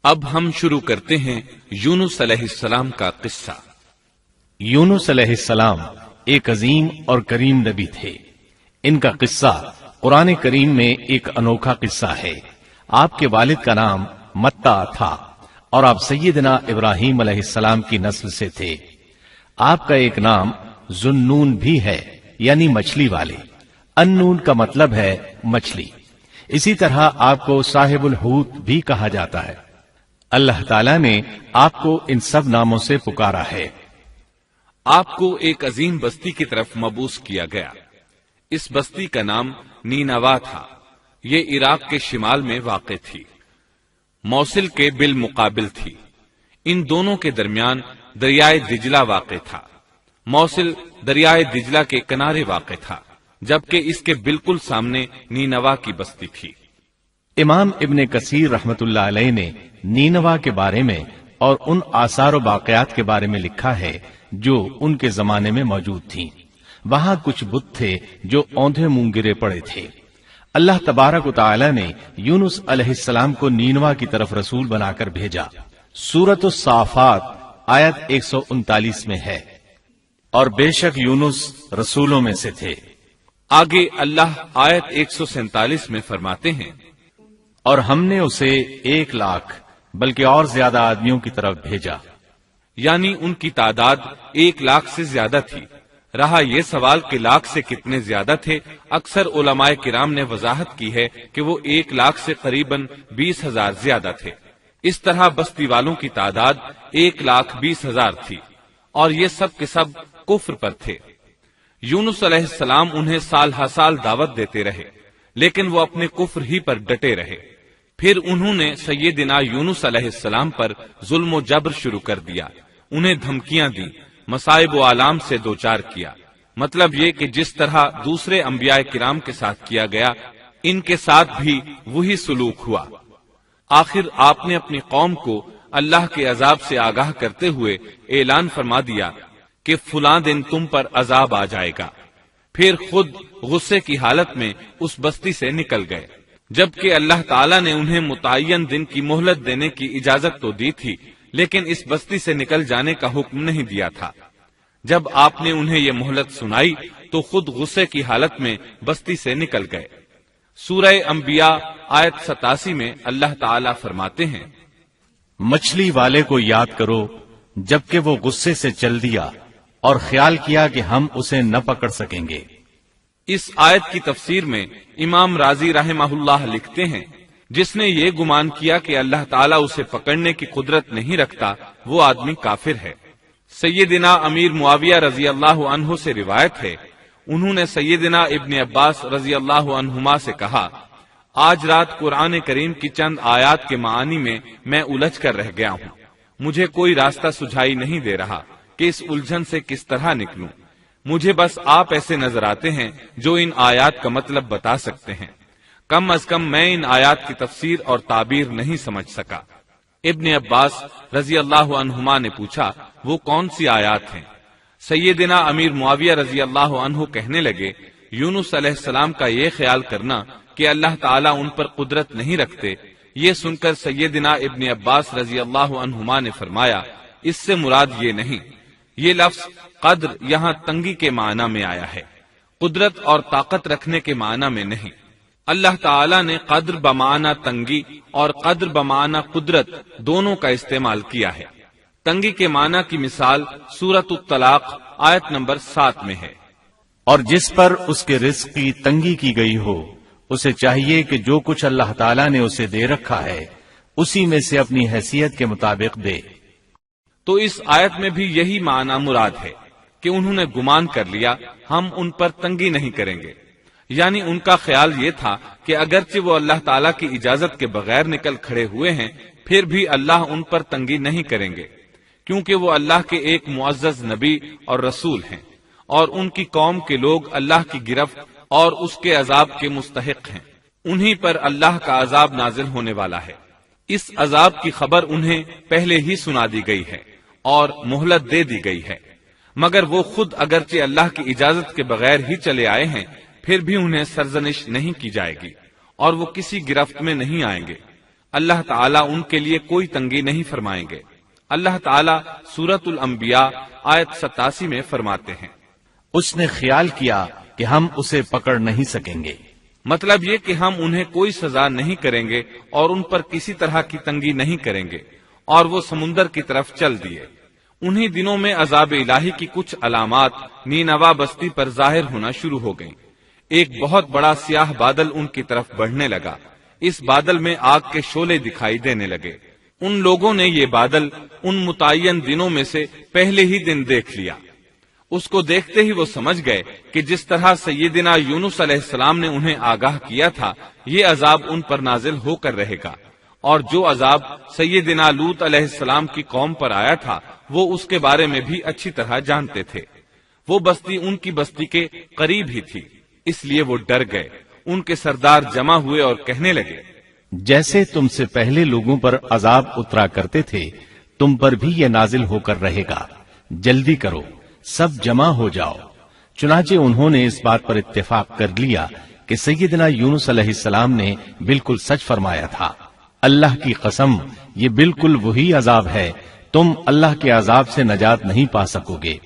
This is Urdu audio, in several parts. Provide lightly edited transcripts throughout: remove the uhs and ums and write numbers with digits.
اب ہم شروع کرتے ہیں یونس علیہ السلام کا قصہ۔ یونس علیہ السلام ایک عظیم اور کریم نبی تھے۔ ان کا قصہ قرآن کریم میں ایک انوکھا قصہ ہے۔ آپ کے والد کا نام متا تھا اور آپ سیدنا ابراہیم علیہ السلام کی نسل سے تھے۔ آپ کا ایک نام ذوالنون بھی ہے، یعنی مچھلی والے۔ النون کا مطلب ہے مچھلی۔ اسی طرح آپ کو صاحب الحوت بھی کہا جاتا ہے۔ اللہ تعالیٰ نے آپ کو ان سب ناموں سے پکارا ہے۔ آپ کو ایک عظیم بستی کی طرف مبعوث کیا گیا۔ اس بستی کا نام نینوا تھا۔ یہ عراق کے شمال میں واقع تھی، موصل کے بالمقابل تھی۔ ان دونوں کے درمیان دریائے دجلہ واقع تھا۔ موصل دریائے دجلہ کے کنارے واقع تھا، جبکہ اس کے بالکل سامنے نینوا کی بستی تھی۔ امام ابن کثیر رحمت اللہ علیہ نے نینوا کے بارے میں اور ان آثار و باقیات کے بارے میں لکھا ہے جو ان کے زمانے میں موجود تھیں۔ وہاں کچھ بت تھے جو اوندھے منہ گرے پڑے تھے۔ اللہ تبارک و تعالی نے یونس علیہ السلام کو نینوا کی طرف رسول بنا کر بھیجا۔ سورۃ الصافات آیت 139 میں ہے، اور بے شک یونس رسولوں میں سے تھے۔ آگے اللہ آیت 147 میں فرماتے ہیں، اور ہم نے اسے 1,00,000 بلکہ اور زیادہ آدمیوں کی طرف بھیجا۔ یعنی ان کی تعداد 1,00,000 سے زیادہ تھی۔ رہا یہ سوال کہ لاکھ سے کتنے زیادہ تھے، اکثر علماء کرام نے وضاحت کی ہے کہ وہ 1,00,000 سے قریباً 20,000 زیادہ تھے۔ اس طرح بستی والوں کی تعداد 1,20,000 تھی، اور یہ سب کے سب کفر پر تھے۔ یونس علیہ السلام انہیں سال ہر سال دعوت دیتے رہے، لیکن وہ اپنے کفر ہی پر ڈٹے رہے۔ پھر انہوں نے سیدنا یونس علیہ السلام پر ظلم و جبر شروع کر دیا، انہیں دھمکیاں دی، مصائب و آلام سے دوچار کیا۔ مطلب یہ کہ جس طرح دوسرے انبیاء کرام کے ساتھ کیا گیا، ان کے ساتھ بھی وہی سلوک ہوا۔ آخر آپ نے اپنی قوم کو اللہ کے عذاب سے آگاہ کرتے ہوئے اعلان فرما دیا کہ فلاں دن تم پر عذاب آ جائے گا۔ پھر خود غصے کی حالت میں اس بستی سے نکل گئے، جبکہ اللہ تعالیٰ نے انہیں متعین دن کی مہلت دینے کی اجازت تو دی تھی، لیکن اس بستی سے نکل جانے کا حکم نہیں دیا تھا۔ جب آپ نے انہیں یہ مہلت سنائی تو خود غصے کی حالت میں بستی سے نکل گئے۔ سورہ انبیاء آیت 87 میں اللہ تعالیٰ فرماتے ہیں، مچھلی والے کو یاد کرو جبکہ وہ غصے سے چل دیا اور خیال کیا کہ ہم اسے نہ پکڑ سکیں گے۔ اس آیت کی تفسیر میں امام رازی رحمہ اللہ لکھتے ہیں، جس نے یہ گمان کیا کہ اللہ تعالیٰ اسے پکڑنے کی قدرت نہیں رکھتا، وہ آدمی کافر ہے۔ سیدنا امیر معاویہ رضی اللہ عنہ سے روایت ہے، انہوں نے سیدنا ابن عباس رضی اللہ عنہما سے کہا، آج رات قرآن کریم کی چند آیات کے معانی میں الجھ کر رہ گیا ہوں۔ مجھے کوئی راستہ سجھائی نہیں دے رہا کہ اس الجھن سے کس طرح نکلوں۔ مجھے بس آپ ایسے نظر آتے ہیں جو ان آیات کا مطلب بتا سکتے ہیں۔ کم از کم میں ان آیات کی تفسیر اور تعبیر نہیں سمجھ سکا۔ ابن عباس رضی اللہ عنہما نے پوچھا، وہ کون سی آیات ہیں؟ سیدنا امیر معاویہ رضی اللہ عنہ کہنے لگے، یونس علیہ السلام کا یہ خیال کرنا کہ اللہ تعالیٰ ان پر قدرت نہیں رکھتے۔ یہ سن کر سیدنا ابن عباس رضی اللہ عنہما نے فرمایا، اس سے مراد یہ نہیں۔ یہ لفظ قدر یہاں تنگی کے معنی میں آیا ہے، قدرت اور طاقت رکھنے کے معنی میں نہیں۔ اللہ تعالیٰ نے قدر بمعنی تنگی اور قدر بمعنی قدرت دونوں کا استعمال کیا ہے۔ تنگی کے معنی کی مثال سورۃ الطلاق آیت نمبر 7 میں ہے، اور جس پر اس کے رزق کی تنگی کی گئی ہو، اسے چاہیے کہ جو کچھ اللہ تعالیٰ نے اسے دے رکھا ہے اسی میں سے اپنی حیثیت کے مطابق دے۔ تو اس آیت میں بھی یہی معنی مراد ہے کہ انہوں نے گمان کر لیا ہم ان پر تنگی نہیں کریں گے، یعنی ان کا خیال یہ تھا کہ اگرچہ وہ اللہ تعالیٰ کی اجازت کے بغیر نکل کھڑے ہوئے ہیں، پھر بھی اللہ ان پر تنگی نہیں کریں گے، کیونکہ وہ اللہ کے ایک معزز نبی اور رسول ہیں، اور ان کی قوم کے لوگ اللہ کی گرفت اور اس کے عذاب کے مستحق ہیں۔ انہی پر اللہ کا عذاب نازل ہونے والا ہے۔ اس عذاب کی خبر انہیں پہلے ہی سنا دی گئی ہے اور مہلت دے دی گئی ہے، مگر وہ خود اگرچہ اللہ کی اجازت کے بغیر ہی چلے آئے ہیں، پھر بھی انہیں سرزنش نہیں کی جائے گی اور وہ کسی گرفت میں نہیں آئیں گے۔ اللہ تعالیٰ ان کے لیے کوئی تنگی نہیں فرمائیں گے۔ اللہ تعالیٰ سورۃ الانبیاء آیت 87 میں فرماتے ہیں، اس نے خیال کیا کہ ہم اسے پکڑ نہیں سکیں گے۔ مطلب یہ کہ ہم انہیں کوئی سزا نہیں کریں گے اور ان پر کسی طرح کی تنگی نہیں کریں گے، اور وہ سمندر کی طرف چل دیے۔ انہی دنوں میں عذاب الہی کی کچھ علامات نینوا بستی پر ظاہر ہونا شروع ہو گئیں۔ ایک بہت بڑا سیاہ بادل ان کی طرف بڑھنے لگا۔ اس بادل میں آگ کے شعلے دکھائی دینے لگے۔ ان لوگوں نے یہ بادل ان متعین دنوں میں سے پہلے ہی دن دیکھ لیا۔ اس کو دیکھتے ہی وہ سمجھ گئے کہ جس طرح سیدنا یونس علیہ السلام نے انہیں آگاہ کیا تھا، یہ عذاب ان پر نازل ہو کر رہے گا، اور جو عذاب سیدنا لوط علیہ السلام کی قوم پر آیا تھا وہ اس کے بارے میں بھی اچھی طرح جانتے تھے۔ وہ بستی ان کی بستی کے قریب ہی تھی، اس لیے وہ ڈر گئے۔ ان کے سردار جمع ہوئے اور کہنے لگے، جیسے تم سے پہلے لوگوں پر عذاب اترا کرتے تھے، تم پر بھی یہ نازل ہو کر رہے گا، جلدی کرو، سب جمع ہو جاؤ۔ چنانچہ انہوں نے اس بات پر اتفاق کر لیا کہ سیدنا یونس علیہ السلام نے بالکل سچ فرمایا تھا۔ اللہ کی قسم، یہ بالکل وہی عذاب ہے، تم اللہ کے عذاب سے نجات نہیں پا سکو گے۔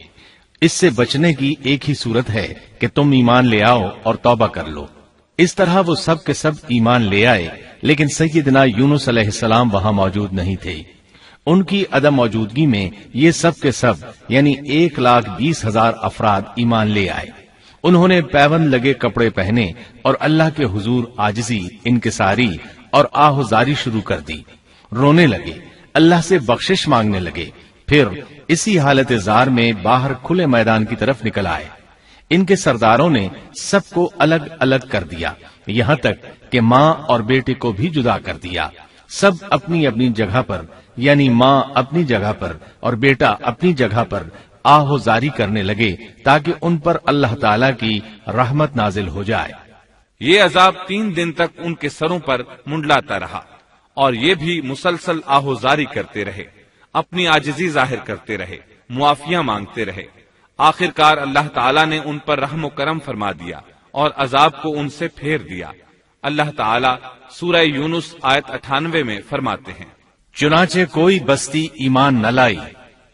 اس سے بچنے کی ایک ہی صورت ہے کہ تم ایمان لے آؤ اور توبہ کر لو۔ اس طرح وہ سب کے سب ایمان لے آئے، لیکن سیدنا یونس علیہ السلام وہاں موجود نہیں تھے۔ ان کی عدم موجودگی میں یہ سب کے سب یعنی 1,20,000 افراد ایمان لے آئے۔ انہوں نے پیوند لگے کپڑے پہنے اور اللہ کے حضور عاجزی، انکساری اور آہوزاری شروع کر دی، رونے لگے، اللہ سے بخشش مانگنے لگے، پھر اسی حالت زار میں باہر کھلے میدان کی طرف نکل آئے۔ ان کے سرداروں نے سب کو الگ الگ کر دیا، یہاں تک کہ ماں اور بیٹے کو بھی جدا کر دیا۔ سب اپنی اپنی جگہ پر یعنی ماں اپنی جگہ پر اور بیٹا اپنی جگہ پر آہوزاری کرنے لگے تاکہ ان پر اللہ تعالی کی رحمت نازل ہو جائے۔ یہ عذاب 3 دن تک ان کے سروں پر منڈلاتا رہا، اور یہ بھی مسلسل آہوزاری کرتے رہے، اپنی عاجزی ظاہر کرتے رہے، معافیاں مانگتے رہے۔ آخرکار اللہ تعالیٰ نے ان پر رحم و کرم فرما دیا اور عذاب کو ان سے پھیر دیا۔ اللہ تعالیٰ سورہ یونس آیت 98 میں فرماتے ہیں، چنانچہ کوئی بستی ایمان نہ لائی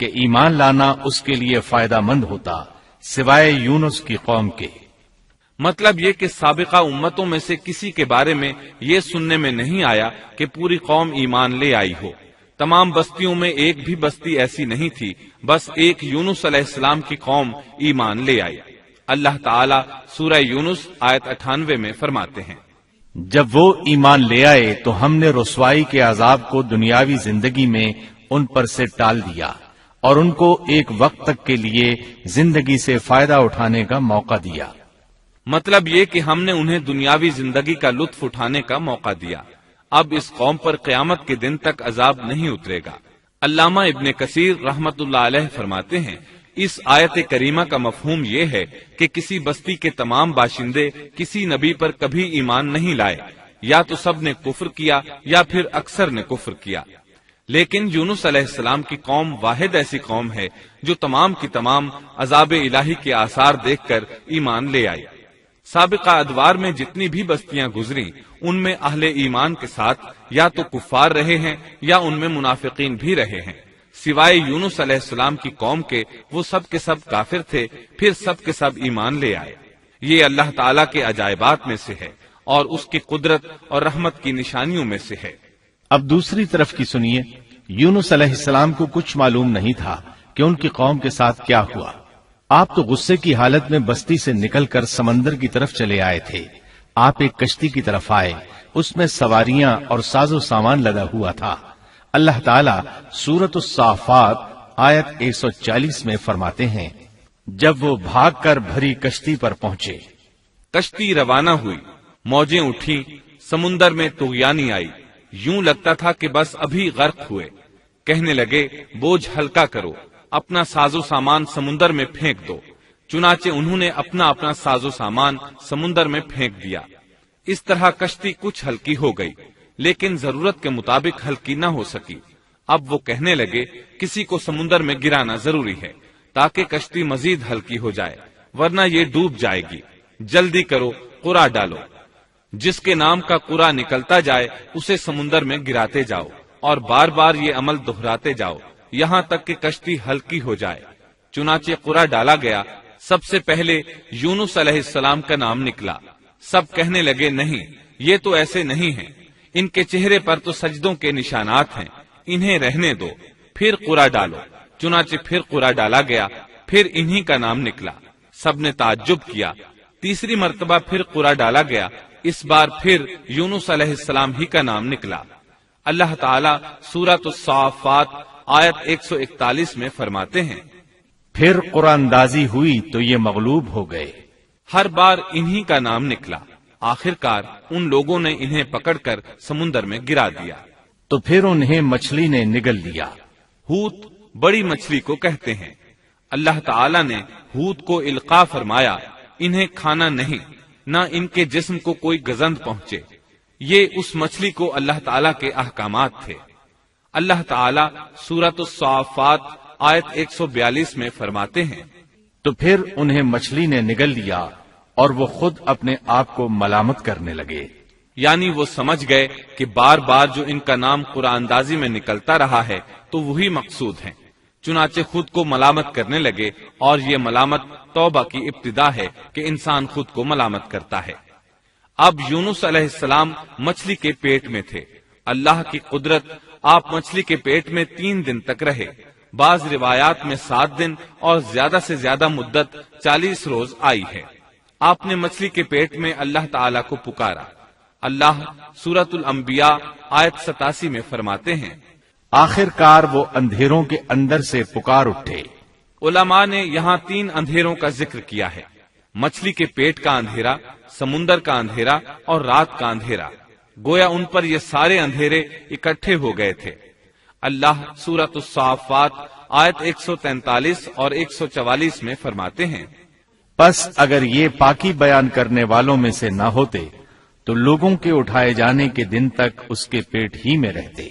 کہ ایمان لانا اس کے لیے فائدہ مند ہوتا سوائے یونس کی قوم کے۔ مطلب یہ کہ سابقہ امتوں میں سے کسی کے بارے میں یہ سننے میں نہیں آیا کہ پوری قوم ایمان لے آئی ہو۔ تمام بستیوں میں ایک بھی بستی ایسی نہیں تھی، بس ایک یونس علیہ السلام کی قوم ایمان لے آئی۔ اللہ تعالیٰ سورہ یونس آیت 98 میں فرماتے ہیں، جب وہ ایمان لے آئے تو ہم نے رسوائی کے عذاب کو دنیاوی زندگی میں ان پر سے ٹال دیا اور ان کو ایک وقت تک کے لیے زندگی سے فائدہ اٹھانے کا موقع دیا۔ مطلب یہ کہ ہم نے انہیں دنیاوی زندگی کا لطف اٹھانے کا موقع دیا۔ اب اس قوم پر قیامت کے دن تک عذاب نہیں اترے گا۔ علامہ ابن کثیر رحمت اللہ علیہ فرماتے ہیں، اس آیت کریمہ کا مفہوم یہ ہے کہ کسی بستی کے تمام باشندے کسی نبی پر کبھی ایمان نہیں لائے، یا تو سب نے کفر کیا یا پھر اکثر نے کفر کیا۔ لیکن یونس علیہ السلام کی قوم واحد ایسی قوم ہے جو تمام کی تمام عذاب الہی کے آثار دیکھ کر ایمان لے آئی۔ سابقہ ادوار میں جتنی بھی بستیاں گزری ان میں اہل ایمان کے ساتھ یا تو کفار رہے ہیں یا ان میں منافقین بھی رہے ہیں، سوائے یونس علیہ السلام کی قوم کے وہ سب کے سب کافر تھے، پھر سب کے سب ایمان لے آئے۔ یہ اللہ تعالیٰ کے عجائبات میں سے ہے اور اس کی قدرت اور رحمت کی نشانیوں میں سے ہے۔ اب دوسری طرف کی سنیے، یونس علیہ السلام کو کچھ معلوم نہیں تھا کہ ان کی قوم کے ساتھ کیا ہوا۔ آپ تو غصے کی حالت میں بستی سے نکل کر سمندر کی طرف چلے آئے تھے۔ آپ ایک کشتی کی طرف آئے، اس میں سواریاں اور ساز و سامان لدا ہوا تھا۔ اللہ تعالیٰ سورۃ الصافات آیت 140 میں فرماتے ہیں، جب وہ بھاگ کر بھری کشتی پر پہنچے، کشتی روانہ ہوئی، موجیں اٹھیں، سمندر میں طغیانی آئی، یوں لگتا تھا کہ بس ابھی غرق ہوئے۔ کہنے لگے، بوجھ ہلکا کرو، اپنا ساز و سامان سمندر میں پھینک دو۔ چنانچہ انہوں نے اپنا اپنا ساز و سامان سمندر میں پھینک دیا۔ اس طرح کشتی کچھ ہلکی ہو گئی، لیکن ضرورت کے مطابق ہلکی نہ ہو سکی۔ اب وہ کہنے لگے، کسی کو سمندر میں گرانا ضروری ہے تاکہ کشتی مزید ہلکی ہو جائے، ورنہ یہ ڈوب جائے گی۔ جلدی کرو، قرا ڈالو۔ جس کے نام کا قرا نکلتا جائے اسے سمندر میں گراتے جاؤ اور بار بار یہ عمل دہراتے جاؤ یہاں تک کہ کشتی ہلکی ہو جائے۔ چنانچہ قرا ڈالا گیا، سب سے پہلے یونس علیہ السلام کا نام نکلا۔ سب کہنے لگے نہیں، یہ تو ایسے نہیں ہیں، ان کے چہرے پر تو سجدوں کے نشانات ہیں، انہیں رہنے دو، پھر قرا ڈالو۔ چنانچہ پھر قرا ڈالا گیا، پھر انہی کا نام نکلا۔ سب نے تعجب کیا۔ تیسری مرتبہ پھر قرا ڈالا گیا، اس بار پھر یونس علیہ السلام ہی کا نام نکلا۔ اللہ تعالیٰ سورۃ الصافات آیت 141 میں فرماتے ہیں، پھر قرآن اندازی ہوئی تو یہ مغلوب ہو گئے۔ ہر بار انہی کا نام نکلا۔ آخر کار ان لوگوں نے انہیں پکڑ کر سمندر میں گرا دیا۔ تو پھر انہیں مچھلی نے نگل لیا۔ حوت بڑی مچھلی کو کہتے ہیں۔ اللہ تعالیٰ نے حوت کو القاء فرمایا، انہیں کھانا نہیں، نہ ان کے جسم کو کوئی گزند پہنچے۔ یہ اس مچھلی کو اللہ تعالیٰ کے احکامات تھے۔ اللہ تعالیٰ سورۃ الصافات آیت 142 میں فرماتے ہیں، تو پھر انہیں مچھلی نے نگل لیا اور وہ خود اپنے آپ کو ملامت کرنے لگے۔ یعنی وہ سمجھ گئے کہ بار بار جو ان کا نام قرآن اندازی میں نکلتا رہا ہے تو وہی مقصود ہیں، چنانچہ خود کو ملامت کرنے لگے، اور یہ ملامت توبہ کی ابتدا ہے کہ انسان خود کو ملامت کرتا ہے۔ اب یونس علیہ السلام مچھلی کے پیٹ میں تھے۔ اللہ کی قدرت، آپ مچھلی کے پیٹ میں 3 دن تک رہے، بعض روایات میں 7 دن اور زیادہ سے زیادہ مدت 40 روز آئی ہے۔ آپ نے مچھلی کے پیٹ میں اللہ تعالیٰ کو پکارا۔ اللہ سورۃ الانبیاء آیت 87 میں فرماتے ہیں، آخر کار وہ اندھیروں کے اندر سے پکار اٹھے۔ علماء نے یہاں 3 اندھیروں کا ذکر کیا ہے، مچھلی کے پیٹ کا اندھیرا، سمندر کا اندھیرا اور رات کا اندھیرا۔ گویا ان پر یہ سارے اندھیرے اکٹھے ہو گئے تھے۔ اللہ سورۃ الصافات آیت 143 اور 144 میں فرماتے ہیں، پس اگر یہ پاکی بیان کرنے والوں میں سے نہ ہوتے تو لوگوں کے اٹھائے جانے کے دن تک اس کے پیٹ ہی میں رہتے۔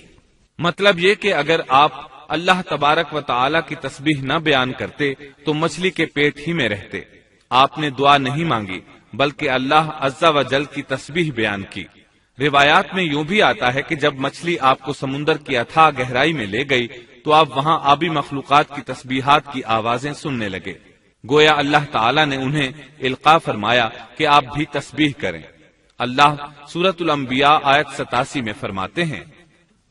مطلب یہ کہ اگر آپ اللہ تبارک و تعالی کی تسبیح نہ بیان کرتے تو مچھلی کے پیٹ ہی میں رہتے۔ آپ نے دعا نہیں مانگی بلکہ اللہ عز و جل کی تسبیح بیان کی۔ روایات میں یوں بھی آتا ہے کہ جب مچھلی آپ کو سمندر کی اتھاہ گہرائی میں لے گئی تو آپ وہاں آبی مخلوقات کی تسبیحات کی آوازیں سننے لگے۔ گویا اللہ تعالیٰ نے انہیں القاء فرمایا کہ آپ بھی تسبیح کریں۔ اللہ سورۃ الانبیاء آیت 87 میں فرماتے ہیں،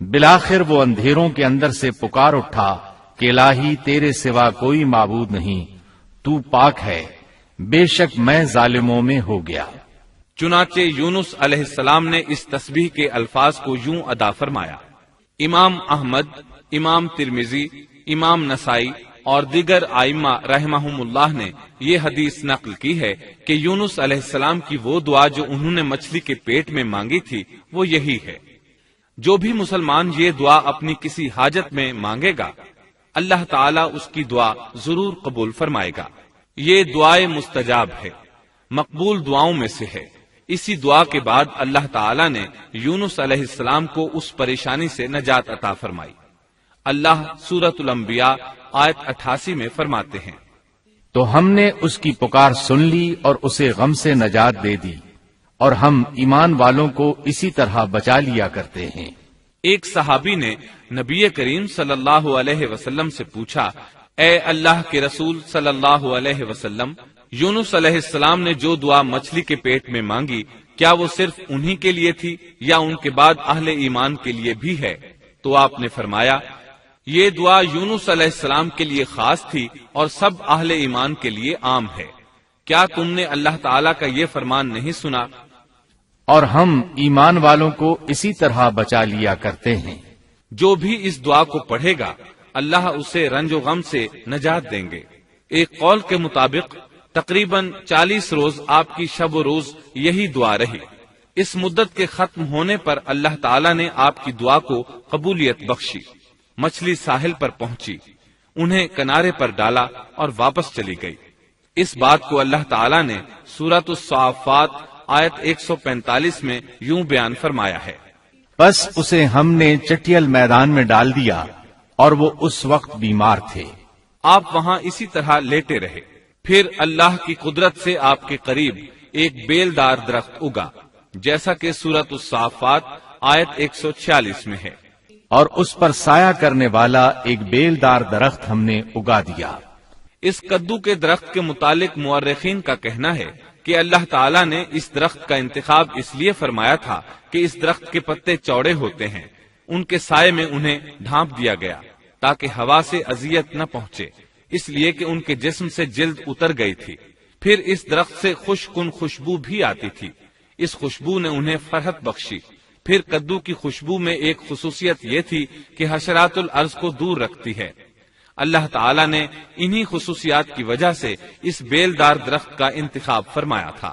بالآخر وہ اندھیروں کے اندر سے پکار اٹھا کہ الہی تیرے سوا کوئی معبود نہیں، تو پاک ہے، بے شک میں ظالموں میں ہو گیا۔ چنانچہ یونس علیہ السلام نے اس تسبیح کے الفاظ کو یوں ادا فرمایا۔ امام احمد، امام ترمذی، امام نسائی اور دیگر ائمہ رحمہم اللہ نے یہ حدیث نقل کی ہے کہ یونس علیہ السلام کی وہ دعا جو انہوں نے مچھلی کے پیٹ میں مانگی تھی وہ یہی ہے۔ جو بھی مسلمان یہ دعا اپنی کسی حاجت میں مانگے گا، اللہ تعالیٰ اس کی دعا ضرور قبول فرمائے گا۔ یہ دعائے مستجاب ہے، مقبول دعاؤں میں سے ہے۔ اسی دعا کے بعد اللہ تعالیٰ نے یونس علیہ السلام کو اس پریشانی سے نجات عطا فرمائی۔ اللہ سورۃ الانبیاء آیت 88 میں فرماتے ہیں، تو ہم نے اس کی پکار سن لی اور اسے غم سے نجات دے دی، اور ہم ایمان والوں کو اسی طرح بچا لیا کرتے ہیں۔ ایک صحابی نے نبی کریم صلی اللہ علیہ وسلم سے پوچھا، اے اللہ کے رسول صلی اللہ علیہ وسلم، یونس علیہ السلام نے جو دعا مچھلی کے پیٹ میں مانگی، کیا وہ صرف انہی کے لیے تھی یا ان کے بعد اہل ایمان کے لیے بھی ہے؟ تو آپ نے فرمایا، یہ دعا یونس علیہ السلام کے لیے خاص تھی اور سب اہل ایمان کے لیے عام ہے۔ کیا تم نے اللہ تعالیٰ کا یہ فرمان نہیں سنا؟ اور ہم ایمان والوں کو اسی طرح بچا لیا کرتے ہیں۔ جو بھی اس دعا کو پڑھے گا اللہ اسے رنج و غم سے نجات دیں گے۔ ایک قول کے مطابق تقریباً 40 روز آپ کی شب و روز یہی دعا رہی۔ اس مدت کے ختم ہونے پر اللہ تعالیٰ نے آپ کی دعا کو قبولیت بخشی۔ مچھلی ساحل پر پہنچی، انہیں کنارے پر ڈالا اور واپس چلی گئی۔ اس بات کو اللہ تعالیٰ نے سورۃ الصافات آیت 145 میں یوں بیان فرمایا ہے، بس اسے ہم نے چٹیل میدان میں ڈال دیا اور وہ اس وقت بیمار تھے۔ آپ وہاں اسی طرح لیٹے رہے۔ پھر اللہ کی قدرت سے آپ کے قریب ایک بیلدار درخت اگا، جیسا کہ سورۃ الصافات آیت 146 میں ہے۔ اور اس پر سایہ کرنے والا ایک بیلدار درخت ہم نے اگا دیا۔ اس کدو کے درخت کے متعلق مورخین کا کہنا ہے کہ اللہ تعالیٰ نے اس درخت کا انتخاب اس لیے فرمایا تھا کہ اس درخت کے پتے چوڑے ہوتے ہیں، ان کے سائے میں انہیں ڈھانپ دیا گیا تاکہ ہوا سے اذیت نہ پہنچے، اس لیے کہ ان کے جسم سے جلد اتر گئی تھی۔ پھر اس درخت سے خوش کن خوشبو بھی آتی تھی، اس خوشبو نے انہیں فرحت بخشی۔ پھر کدو کی خوشبو میں ایک خصوصیت یہ تھی کہ حشرات الارض کو دور رکھتی ہے۔ اللہ تعالیٰ نے انہی خصوصیات کی وجہ سے اس بیلدار درخت کا انتخاب فرمایا تھا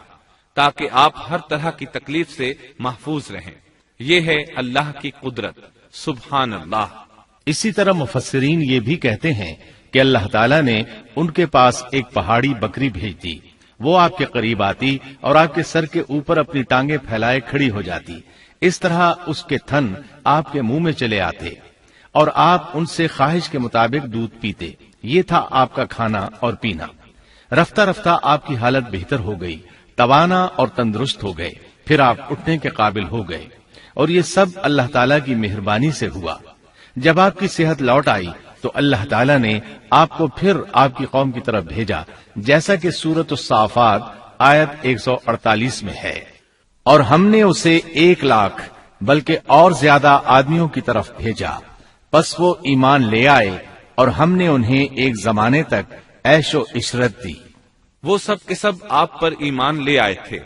تاکہ آپ ہر طرح کی تکلیف سے محفوظ رہیں۔ یہ ہے اللہ کی قدرت، سبحان اللہ۔ اسی طرح مفسرین یہ بھی کہتے ہیں کہ اللہ تعالیٰ نے ان کے پاس ایک پہاڑی بکری بھیج دی، وہ آپ کے قریب آتی اور آپ کے سر کے اوپر اپنی ٹانگیں پھیلائے کھڑی ہو جاتی، اس طرح اس کے تھن آپ کے منہ میں چلے آتے اور آپ ان سے خواہش کے مطابق دودھ پیتے۔ یہ تھا آپ کا کھانا اور پینا۔ رفتہ رفتہ آپ کی حالت بہتر ہو گئی، توانا اور تندرست ہو گئے، پھر آپ اٹھنے کے قابل ہو گئے، اور یہ سب اللہ تعالیٰ کی مہربانی سے ہوا۔ جب آپ کی صحت لوٹ آئی تو اللہ تعالیٰ نے آپ کو پھر آپ کی قوم کی طرف بھیجا، جیسا کہ سورۃ الصافات آیت 148 میں ہے۔ اور ہم نے اسے 1,00,000 بلکہ اور زیادہ آدمیوں کی طرف بھیجا، پس وہ ایمان لے آئے اور ہم نے انہیں ایک زمانے تک عیش و عشرت دی۔ وہ سب کے سب آپ پر ایمان لے آئے تھے۔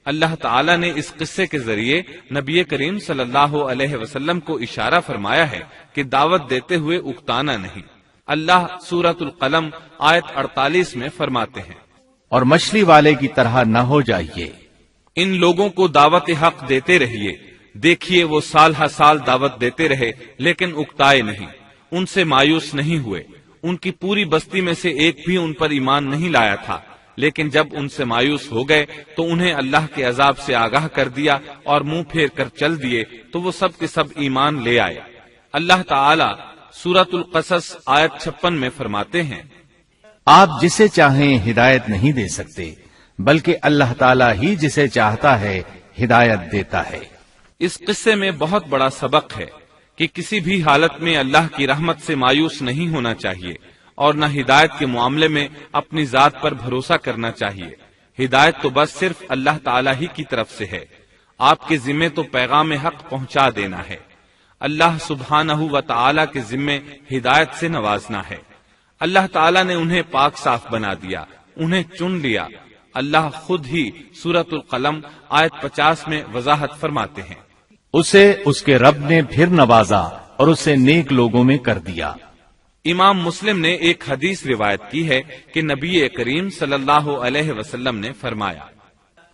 اللہ تعالیٰ نے اس قصے کے ذریعے نبی کریم صلی اللہ علیہ وسلم کو اشارہ فرمایا ہے کہ دعوت دیتے ہوئے اکتانا نہیں۔ اللہ سورۃ القلم آیت 48 میں فرماتے ہیں، اور مچھلی والے کی طرح نہ ہو جائیے۔ ان لوگوں کو دعوت حق دیتے رہیے، دیکھیے وہ سال ہر سال دعوت دیتے رہے لیکن اکتائے نہیں، ان سے مایوس نہیں ہوئے۔ ان کی پوری بستی میں سے ایک بھی ان پر ایمان نہیں لایا تھا، لیکن جب ان سے مایوس ہو گئے تو انہیں اللہ کے عذاب سے آگاہ کر دیا اور منہ پھیر کر چل دیے تو وہ سب کے سب ایمان لے آئے۔ اللہ تعالی سورۃ القصص آیت 56 میں فرماتے ہیں، آپ جسے چاہیں ہدایت نہیں دے سکتے، بلکہ اللہ تعالیٰ ہی جسے چاہتا ہے ہدایت دیتا ہے۔ اس قصے میں بہت بڑا سبق ہے کہ کسی بھی حالت میں اللہ کی رحمت سے مایوس نہیں ہونا چاہیے اور نہ ہدایت کے معاملے میں اپنی ذات پر بھروسہ کرنا چاہیے۔ ہدایت تو بس صرف اللہ تعالیٰ ہی کی طرف سے ہے، آپ کے ذمے تو پیغام حق پہنچا دینا ہے۔ اللہ سبحانہ و تعالیٰ کے ذمے ہدایت سے نوازنا ہے۔ اللہ تعالیٰ نے انہیں پاک صاف بنا دیا، انہیں چن لیا۔ اللہ خود ہی سورۃ القلم آیت 50 میں وضاحت فرماتے ہیں، اسے اس کے رب نے پھر نوازا اور اسے نیک لوگوں میں کر دیا۔ امام مسلم نے ایک حدیث روایت کی ہے کہ نبی کریم صلی اللہ علیہ وسلم نے فرمایا،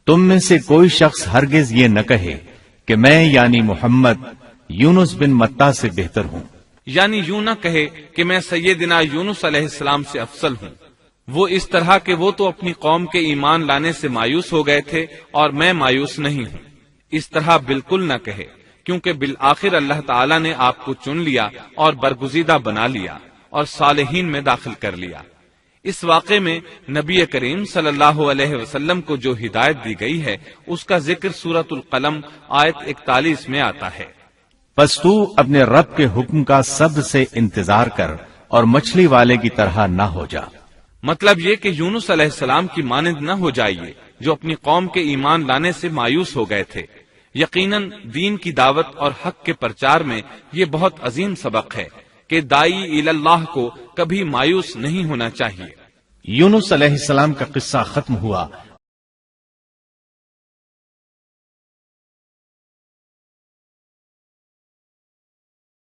تم میں سے کوئی شخص ہرگز یہ نہ کہے کہ میں یعنی محمد یونس بن متا سے بہتر ہوں، یعنی یوں نہ کہے کہ میں سیدنا یونس علیہ السلام سے افضل ہوں، وہ اس طرح کہ وہ تو اپنی قوم کے ایمان لانے سے مایوس ہو گئے تھے اور میں مایوس نہیں ہوں۔ اس طرح بالکل نہ کہے، کیونکہ بالآخر اللہ تعالیٰ نے آپ کو چن لیا اور برگزیدہ بنا لیا اور صالحین میں داخل کر لیا۔ اس واقعے میں نبی کریم صلی اللہ علیہ وسلم کو جو ہدایت دی گئی ہے اس کا ذکر سورۃ القلم آیت 41 میں آتا ہے، پس تو اپنے رب کے حکم کا صبر سے انتظار کر اور مچھلی والے کی طرح نہ ہو جا۔ مطلب یہ کہ یونس علیہ السلام کی مانند نہ ہو جائیے جو اپنی قوم کے ایمان لانے سے مایوس ہو گئے تھے۔ یقیناً دین کی دعوت اور حق کے پرچار میں یہ بہت عظیم سبق ہے کہ داعی اللہ کو کبھی مایوس نہیں ہونا چاہیے۔ یونس علیہ السلام کا قصہ ختم ہوا